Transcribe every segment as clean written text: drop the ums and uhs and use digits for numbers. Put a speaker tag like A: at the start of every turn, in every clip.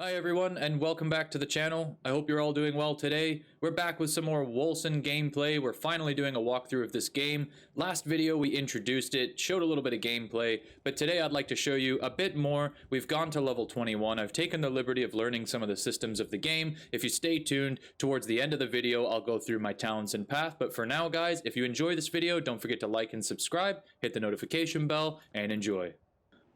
A: Hi everyone, and welcome back to the channel. I hope you're all doing well today. We're back with some more Wolcen gameplay. We're finally doing a walkthrough of this game. Last video we introduced it, showed a little bit of gameplay, but today I'd like to show you a bit more. We've gone to level 21. I've taken the liberty of learning some of the systems of the game. If you stay tuned, towards the end of the video I'll go through my talents and path, but for now guys, if you enjoy this video, don't forget to like and subscribe, hit the notification bell, and enjoy.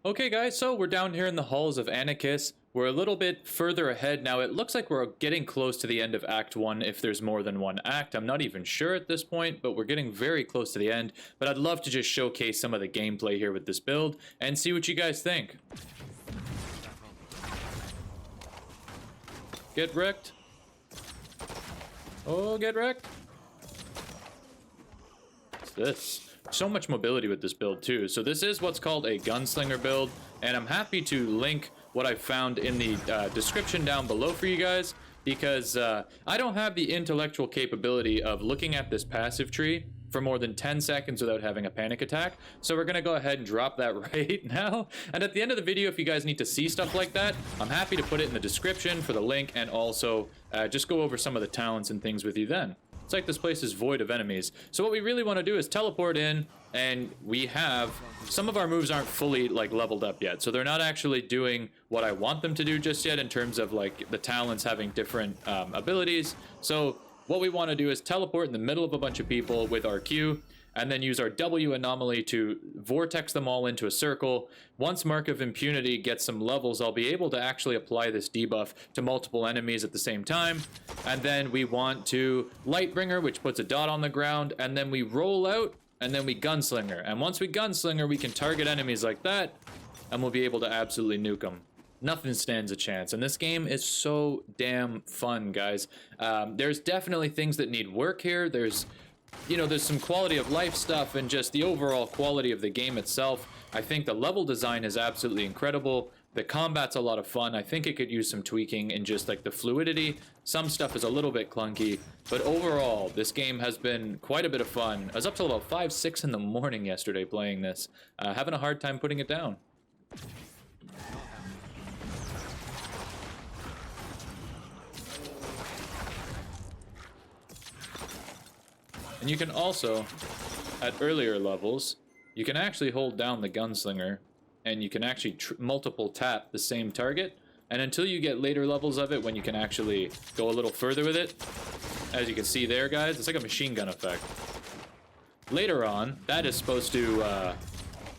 A: Okay guys, so we're down here in the halls of Anarchus. We're a little bit further ahead now. It looks like we're getting close to the end of Act 1 if there's more than one act. I'm not even sure at this point, but we're getting very close to the end. But I'd love to just showcase some of the gameplay here with this build and see what you guys think. Get wrecked. Oh, get wrecked. What's this? So much mobility with this build too. So this is what's called a gunslinger build, and I'm happy to link what I found in the description down below for you guys, because I don't have the intellectual capability of looking at this passive tree for more than 10 seconds without having a panic attack. So we're gonna go ahead and drop that right now. And at the end of the video, if you guys need to see stuff like that, I'm happy to put it in the description for the link, and also just go over some of the talents and things with you then. It's like this place is void of enemies. So what we really want to do is teleport in, and we have some of our moves aren't fully like leveled up yet, so they're not actually doing what I want them to do just yet in terms of like the talents having different abilities. So what we want to do is teleport in the middle of a bunch of people with our Q, and then use our W anomaly to vortex them all into a circle. Once Mark of Impunity gets some levels, I'll be able to actually apply this debuff to multiple enemies at the same time. And then we want to Lightbringer, which puts a dot on the ground, and then we roll out, and then we Gunslinger. And once we Gunslinger, we can target enemies like that, and we'll be able to absolutely nuke them. Nothing stands a chance, and this game is so damn fun, guys. There's definitely things that need work here. There's some quality of life stuff, and just the overall quality of the game itself. I think the level design is absolutely incredible. The combat's a lot of fun. I think it could use some tweaking in just like the fluidity. Some stuff is a little bit clunky, but overall, this game has been quite a bit of fun. I was up till about 5, 6 in the morning yesterday playing this, having a hard time putting it down. And you can also, at earlier levels, you can actually hold down the gunslinger, and you can actually multiple tap the same target. And until you get later levels of it, when you can actually go a little further with it, as you can see there, guys, it's like a machine gun effect. Later on, that is supposed to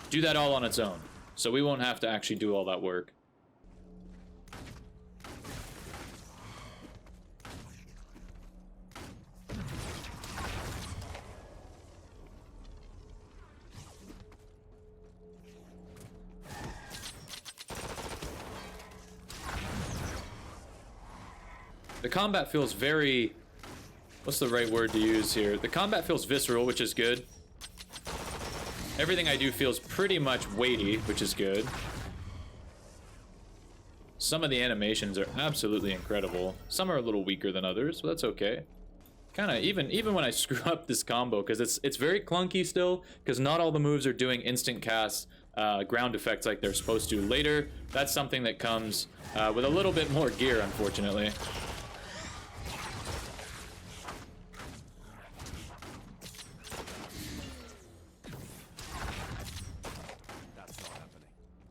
A: do that all on its own, so we won't have to actually do all that work. The combat feels very, what's the right word to use here? The combat feels visceral, which is good. Everything I do feels pretty much weighty, which is good. Some of the animations are absolutely incredible. Some are a little weaker than others, but that's okay. Kind of, even when I screw up this combo, because it's very clunky still, because not all the moves are doing instant casts, ground effects like they're supposed to later. That's something that comes with a little bit more gear, unfortunately.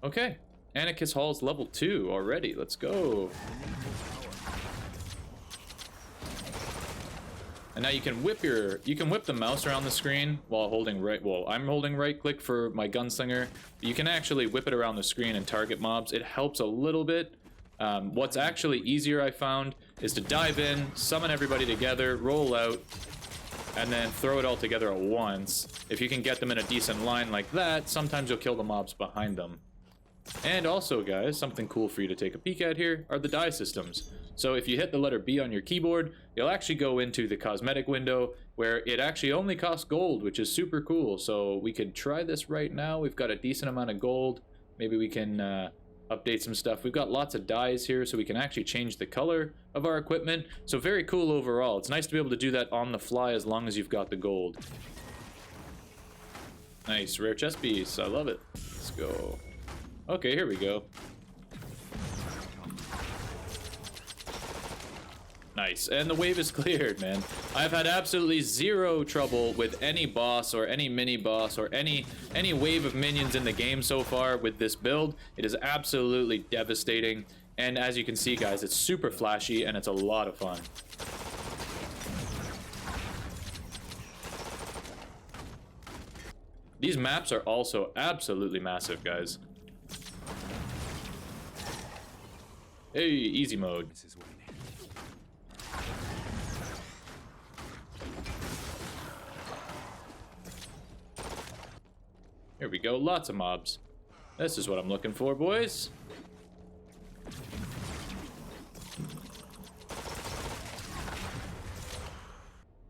A: Okay, Anarchus Hall's level 2 already. Let's go. And now you can whip the mouse around the screen while holding I'm holding right click for my gunslinger. You can actually whip it around the screen and target mobs. It helps a little bit. What's actually easier, I found, is to dive in, summon everybody together, roll out, and then throw it all together at once. If you can get them in a decent line like that, sometimes you'll kill the mobs behind them. And also, guys, something cool for you to take a peek at here are the die systems. So if you hit the letter B on your keyboard, you'll actually go into the cosmetic window, where it actually only costs gold, which is super cool. So we could try this right now. We've got a decent amount of gold. Maybe we can update some stuff. We've got lots of dyes here, so we can actually change the color of our equipment. So very cool overall. It's nice to be able to do that on the fly as long as you've got the gold. Nice, rare chest piece. I love it. Let's go. Okay, here we go. Nice, and the wave is cleared, man. I've had absolutely zero trouble with any boss or any mini boss or any wave of minions in the game so far with this build. It is absolutely devastating, and as you can see, guys, it's super flashy and it's a lot of fun. These maps are also absolutely massive, guys. Hey, easy mode. Here we go, lots of mobs. This is what I'm looking for, boys.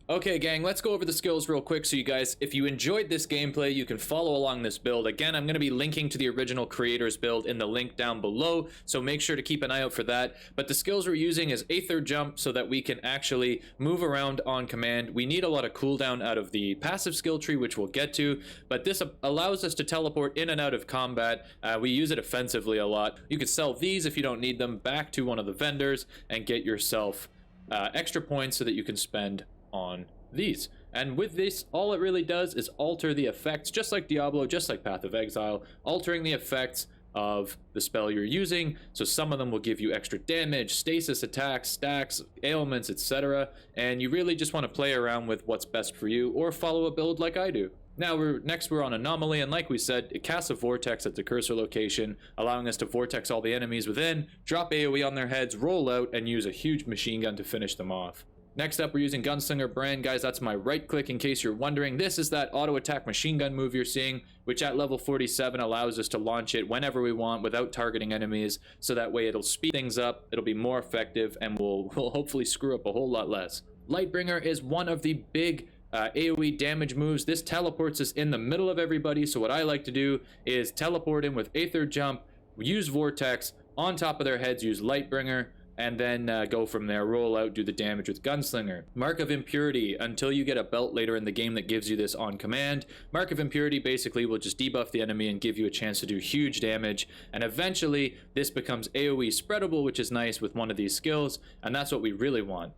A: Okay, gang, let's go over the skills real quick so you guys, if you enjoyed this gameplay, you can follow along this build. Again, I'm going to be linking to the original creator's build in the link down below, so make sure to keep an eye out for that. But the skills we're using is Aether Jump so that we can actually move around on command. We need a lot of cooldown out of the passive skill tree, which we'll get to, but this allows us to teleport in and out of combat. We use it offensively a lot. You can sell these if you don't need them back to one of the vendors and get yourself extra points so that you can spend on these. And with this, all it really does is alter the effects, just like Diablo, just like Path of Exile, altering the effects of the spell you're using. So some of them will give you extra damage, stasis attacks, stacks, ailments, etc. And you really just want to play around with what's best for you, or follow a build like I do. Now we're on Anomaly, and like we said, it casts a vortex at the cursor location, allowing us to vortex all the enemies within, drop AoE on their heads, roll out, and use a huge machine gun to finish them off. Next up, we're using Gunslinger Brand, guys. That's my right click, in case you're wondering. This is that auto attack machine gun move you're seeing, which at level 47 allows us to launch it whenever we want without targeting enemies, so that way it'll speed things up, it'll be more effective, and we'll hopefully screw up a whole lot less. Lightbringer is one of the big AoE damage moves. This teleports us in the middle of everybody, so what I like to do is teleport in with Aether Jump, use Vortex, on top of their heads use Lightbringer, and then go from there, roll out, do the damage with Gunslinger. Mark of Impurity, until you get a belt later in the game that gives you this on command. Mark of Impurity basically will just debuff the enemy and give you a chance to do huge damage, and eventually this becomes AoE spreadable, which is nice with one of these skills, and that's what we really want.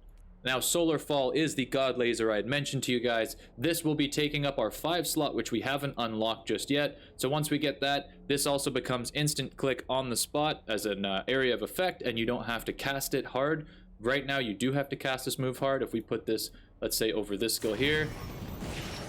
A: Now, Solar Fall is the God Laser I had mentioned to you guys. This will be taking up our 5 slot, which we haven't unlocked just yet. So once we get that, this also becomes instant click on the spot as an area of effect, and you don't have to cast it hard. Right now, you do have to cast this move hard. If we put this, let's say, over this skill here,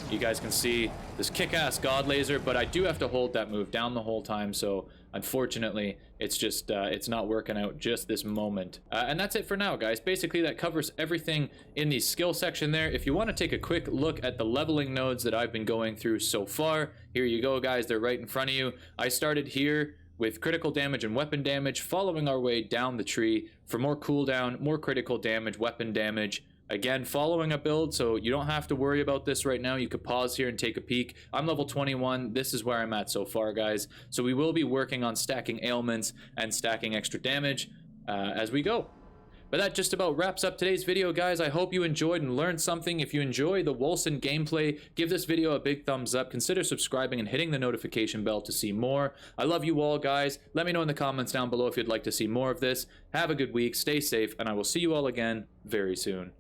A: you guys can see this kick-ass God Laser, but I do have to hold that move down the whole time, so unfortunately, it's just, it's not working out just this moment. And that's it for now, guys. Basically, that covers everything in the skill section there. If you want to take a quick look at the leveling nodes that I've been going through so far, here you go, guys. They're right in front of you. I started here with critical damage and weapon damage, following our way down the tree for more cooldown, more critical damage, weapon damage. Again, following a build, so you don't have to worry about this right now. You could pause here and take a peek. I'm level 21. This is where I'm at so far, guys. So we will be working on stacking ailments and stacking extra damage as we go. But that just about wraps up today's video, guys. I hope you enjoyed and learned something. If you enjoy the Wolcen gameplay, give this video a big thumbs up. Consider subscribing and hitting the notification bell to see more. I love you all, guys. Let me know in the comments down below if you'd like to see more of this. Have a good week, stay safe, and I will see you all again very soon.